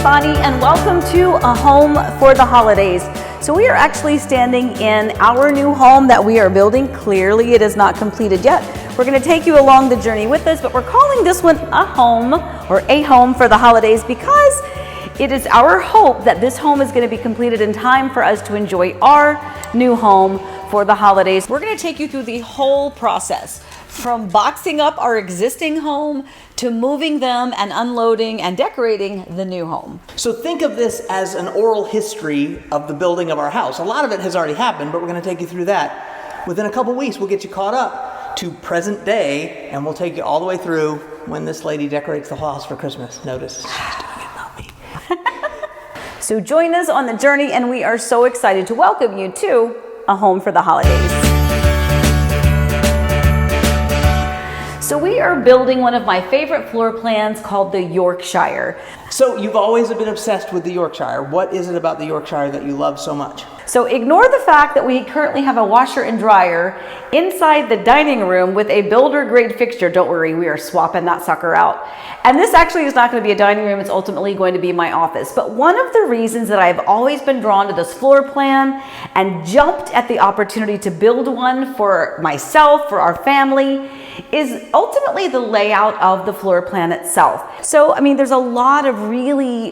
everybody, and welcome to A Home for the Holidays. So we are actually standing in our new home that we are building. Clearly it is not completed yet. We're going to take you along the journey with us, but we're calling this one a home for the holidays because it is our hope that this home is going to be completed in time for us to enjoy our new home for the holidays. We're going to take you through the whole process, from boxing up our existing home to moving them and unloading and decorating the new home. So think of this as an oral history of the building of our house. A lot of it has already happened, but we're going to take you through that. Within a couple weeks, we'll get you caught up to present day, and we'll take you all the way through when this lady decorates the house for Christmas. Notice, she's doing it, not me. So join us on the journey, and we are so excited to welcome you to A Home for the Holidays. So we are building one of my favorite floor plans called the Yorkshire. So you've always been obsessed with the Yorkshire. What is it about the Yorkshire that you love so much? So ignore the fact that we currently have a washer and dryer inside the dining room with a builder grade fixture. Don't worry, we are swapping that sucker out. And this actually is not going to be a dining room, it's ultimately going to be my office. But one of the reasons that I've always been drawn to this floor plan and jumped at the opportunity to build one for myself, for our family, is ultimately the layout of the floor plan itself. So, I mean, there's a lot of really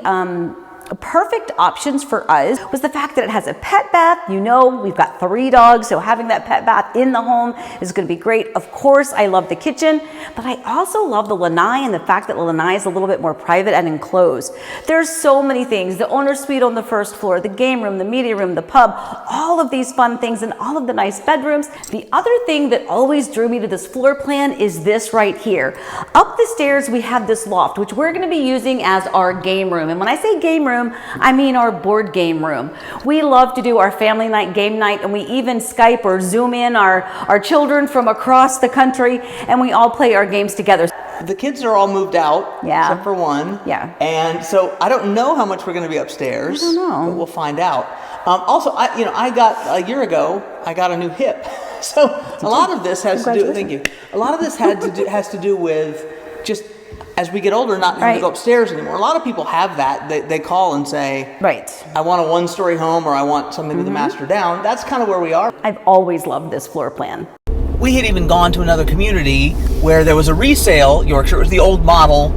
perfect options for us was the fact that it has a pet bath. You know, we've got 3 dogs, so having that pet bath in the home is going to be great. Of course, I love the kitchen, but I also love the lanai and the fact that the lanai is a little bit more private and enclosed. There's so many things. The owner's suite on the first floor, the game room, the media room, the pub, all of these fun things and all of the nice bedrooms. The other thing that always drew me to this floor plan is this right here. Up the stairs, we have this loft, which we're going to be using as our game room. And when I say game room, I mean our board game room. We love to do our family night, game night, and we even Skype or Zoom in our children from across the country, and we all play our games together. The kids are all moved out, except for one. Yeah. And so I don't know how much we're going to be upstairs. I don't know. But we'll find out. Also, I got a year ago, I got a new hip. So a lot of this has to do. Thank you. A lot of this has to do with just, as we get older, not having to go upstairs anymore. A lot of people have that. They call and say, I want a 1-story home, or I want something with a master down. That's kind of where we are. I've always loved this floor plan. We had even gone to another community where there was a resale Yorkshire. It was the old model,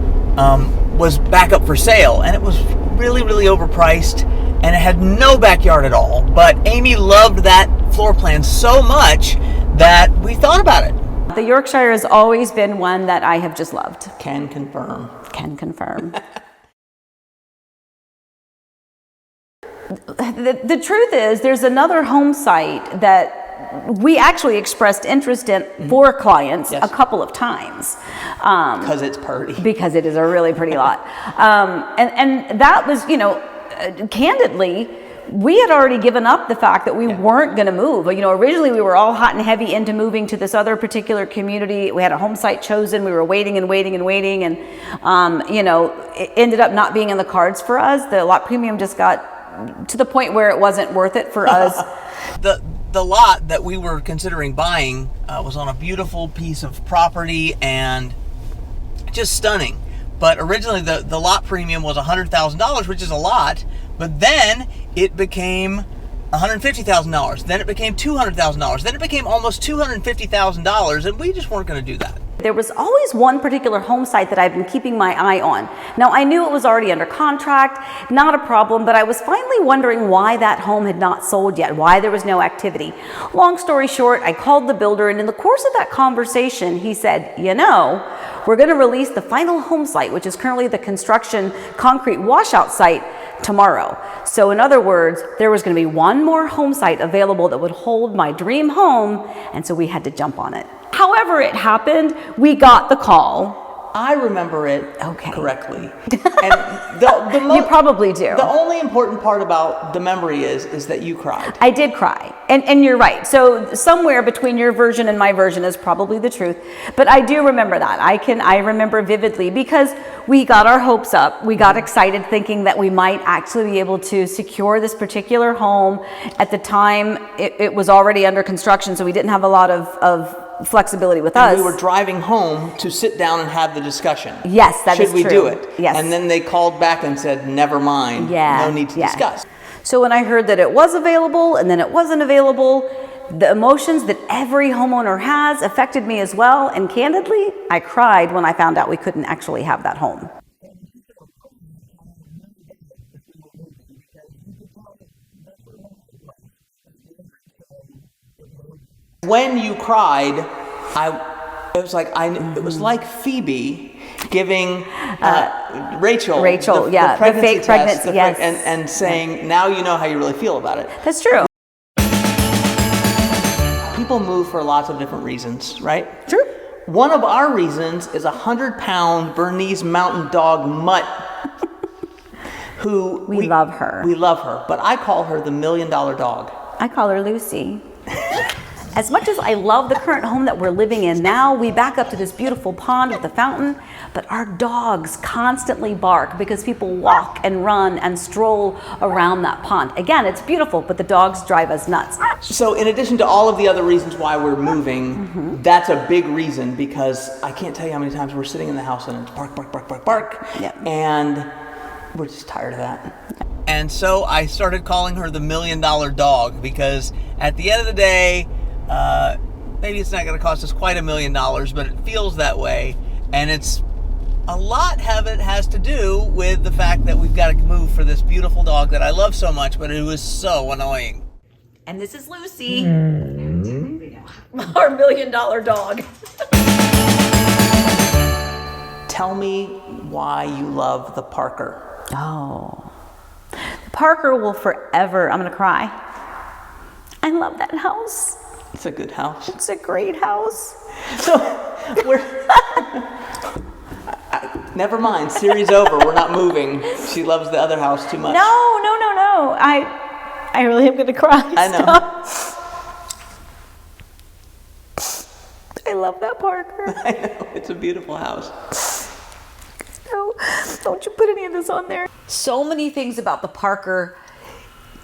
was back up for sale, and it was really, really overpriced, and it had no backyard at all. But Amy loved that floor plan so much that we thought about it. The Yorkshire has always been one that I have just loved. Can confirm. Can confirm. The truth is, there's another home site that we actually expressed interest in for clients a couple of times. Because it's pretty. Because it is a really pretty lot. And that was, candidly, we had already given up the fact that we weren't going to move. Originally we were all hot and heavy into moving to this other particular community. We had a home site chosen. We were waiting, and it ended up not being in the cards for us. The lot premium just got to the point where it wasn't worth it for us. The lot that we were considering buying was on a beautiful piece of property and just stunning. But originally the lot premium was $100,000, which is a lot. But then it became $150,000. Then it became $200,000. Then it became almost $250,000, and we just weren't going to do that. There was always one particular home site that I've been keeping my eye on. Now, I knew it was already under contract, not a problem, but I was finally wondering why that home had not sold yet, why there was no activity. Long story short, I called the builder, and in the course of that conversation, he said, we're going to release the final home site, which is currently the construction concrete washout site, tomorrow. So in other words, there was going to be one more home site available that would hold my dream home, and so we had to jump on it. However it happened, we got the call. I remember it correctly. And you probably do. The only important part about the memory is that you cried. I did cry. And you're right. So somewhere between your version and my version is probably the truth. But I do remember that. I remember vividly because we got our hopes up. We got excited thinking that we might actually be able to secure this particular home. At the time, it was already under construction, so we didn't have a lot of flexibility with And us. we were driving home to sit down and have the discussion. Yes, that is Should we true. do it? Yes. And then they called back and said, never mind. Yeah, No need to yeah. discuss. So when I heard that it was available and then it wasn't available, the emotions that every homeowner has affected me as well. And candidly, I cried when I found out we couldn't actually have that home. When you cried, it was like Phoebe giving Rachel, Rachel, the yeah, the pregnancy fake test, pregnancy, yes. and saying, now you know how you really feel about it. That's true. People move for lots of different reasons, right? True. One of our reasons is a 100-pound Bernese Mountain Dog mutt who We love her. We love her, but I call her the $1 million dog. I call her Lucy. As much as I love the current home that we're living in now, we back up to this beautiful pond with the fountain, but our dogs constantly bark because people walk and run and stroll around that pond. Again, it's beautiful, but the dogs drive us nuts. So in addition to all of the other reasons why we're moving, that's a big reason, because I can't tell you how many times we're sitting in the house and it's bark, bark, bark, bark, bark. Yep. And we're just tired of that. And so I started calling her the $1 million dog, because at the end of the day, maybe it's not going to cost us quite $1 million, but it feels that way. And it's a lot of it has to do with the fact that we've got to move for this beautiful dog that I love so much, but who is so annoying. And this is Lucy, our $1 million dog. Tell me why you love the Parker. Oh, the Parker will forever, I'm going to cry. I love that house. It's a good house. It's a great house. So we're never mind. Series over. We're not moving. She loves the other house too much. No. I really am going to cry. I know. Stop. I love that Parker. I know. It's a beautiful house. No, don't you put any of this on there. So many things about the Parker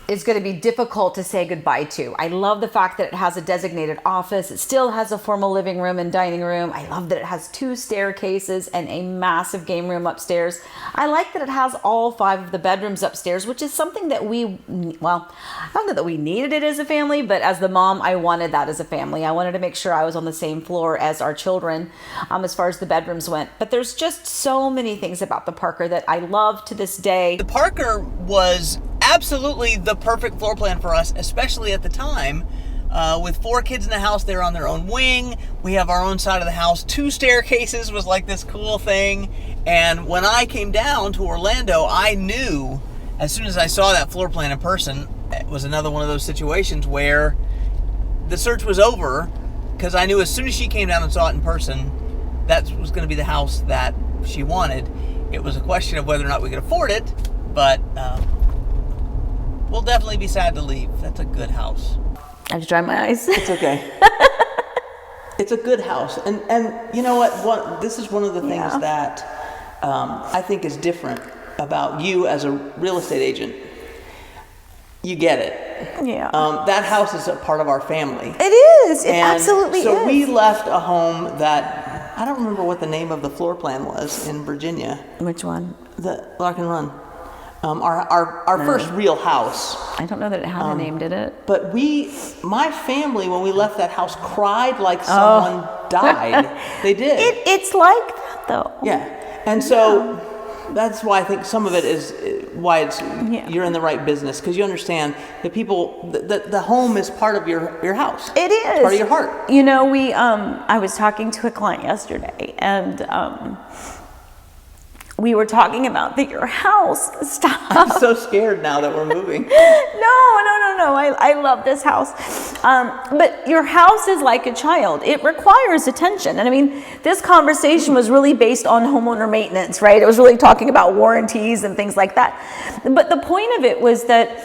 is going to be difficult to say goodbye to. I love the fact that it has a designated office. It still has a formal living room and dining room. I love that it has 2 staircases and a massive game room upstairs. I like that it has all 5 of the bedrooms upstairs, which is something that I don't know that we needed it as a family, but as the mom, I wanted that as a family. I wanted to make sure I was on the same floor as our children as far as the bedrooms went. But there's just so many things about the Parker that I love to this day. The Parker was absolutely the perfect floor plan for us, especially at the time. With 4 kids in the house, they're on their own wing. We have our own side of the house. 2 staircases was like this cool thing. And when I came down to Orlando, I knew as soon as I saw that floor plan in person, it was another one of those situations where the search was over, because I knew as soon as she came down and saw it in person, that was going to be the house that she wanted. It was a question of whether or not we could afford it, but we'll definitely be sad to leave. That's a good house. I have to dry my eyes. It's okay. It's a good house. And you know what? This is one of the things that I think is different about you as a real estate agent. You get it. Yeah. That house is a part of our family. It is. It absolutely is. So we left a home that, I don't remember what the name of the floor plan was in Virginia. Which one? The Lark and Run. Our first real house. I don't know that it had a name, did it? But my family, when we left that house, cried like someone died. They did. It's like that, though. Yeah. And so that's why I think some of it is why you're in the right business, because you understand that the home is part of your house. It is. It's part of your heart. You know, I was talking to a client yesterday, and we were talking about your house. Stop. I'm so scared now that we're moving. No. I love this house. But your house is like a child. It requires attention. And I mean, this conversation was really based on homeowner maintenance, right? It was really talking about warranties and things like that. But the point of it was that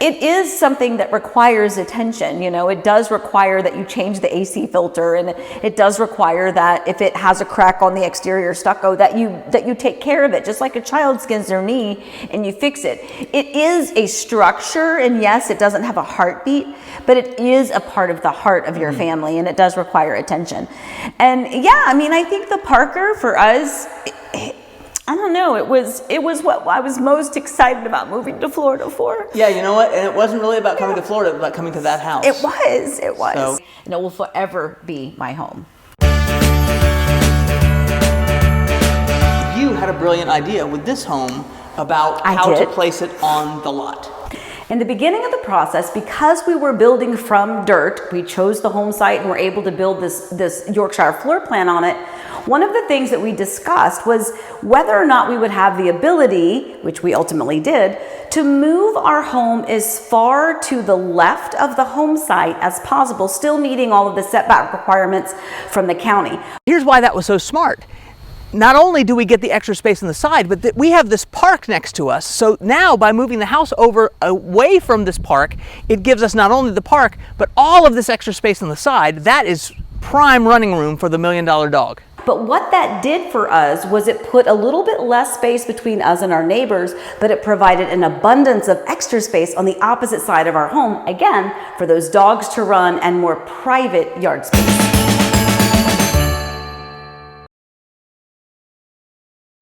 it is something that requires attention. You know, it does require that you change the AC filter, and it does require that if it has a crack on the exterior stucco, that you take care of it, just like a child skins their knee and you fix it. It is a structure, and yes, it doesn't have a heartbeat, but it is a part of the heart of your family, and it does require attention. And yeah, I mean, I think the Parker for us, I don't know, it was what I was most excited about moving to Florida for. Yeah, you know what? And it wasn't really about coming to Florida, but coming to that house. It was. So- And it will forever be my home. You had a brilliant idea with this home about I how to did. place it on the lot. In the beginning of the process, because we were building from dirt, we chose the home site and were able to build this Yorkshire floor plan on it. One of the things that we discussed was whether or not we would have the ability, which we ultimately did, to move our home as far to the left of the home site as possible, still meeting all of the setback requirements from the county. Here's why that was so smart. Not only do we get the extra space on the side, but we have this park next to us. So now by moving the house over away from this park, it gives us not only the park, but all of this extra space on the side. That is prime running room for the $1 Million Dog. But what that did for us was it put a little bit less space between us and our neighbors, but it provided an abundance of extra space on the opposite side of our home, again, for those dogs to run and more private yard space.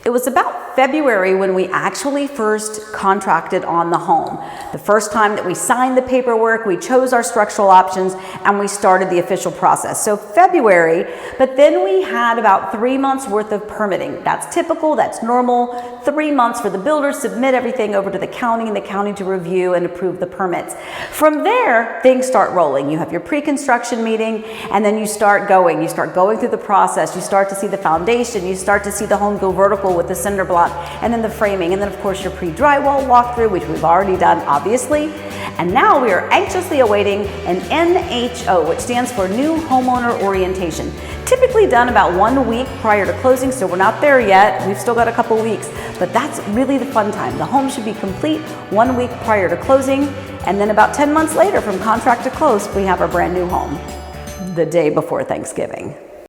It was about February when we actually first contracted on the home. The first time that we signed the paperwork, we chose our structural options, and we started the official process. So February, but then we had about 3 months worth of permitting. That's typical, that's normal. 3 months for the builder to submit everything over to the county and the county to review and approve the permits. From there, things start rolling. You have your pre-construction meeting, and then you start going. You start going through the process. You start to see the foundation. You start to see the home go vertical with the cinder block, and then the framing, and then of course your pre-drywall walkthrough, which we've already done, obviously. And now we are anxiously awaiting an NHO, which stands for New Homeowner Orientation. Typically done about 1 week prior to closing, so we're not there yet. We've still got a couple weeks, but that's really the fun time. The home should be complete 1 week prior to closing, and then about 10 months later from contract to close, we have our brand new home the day before Thanksgiving.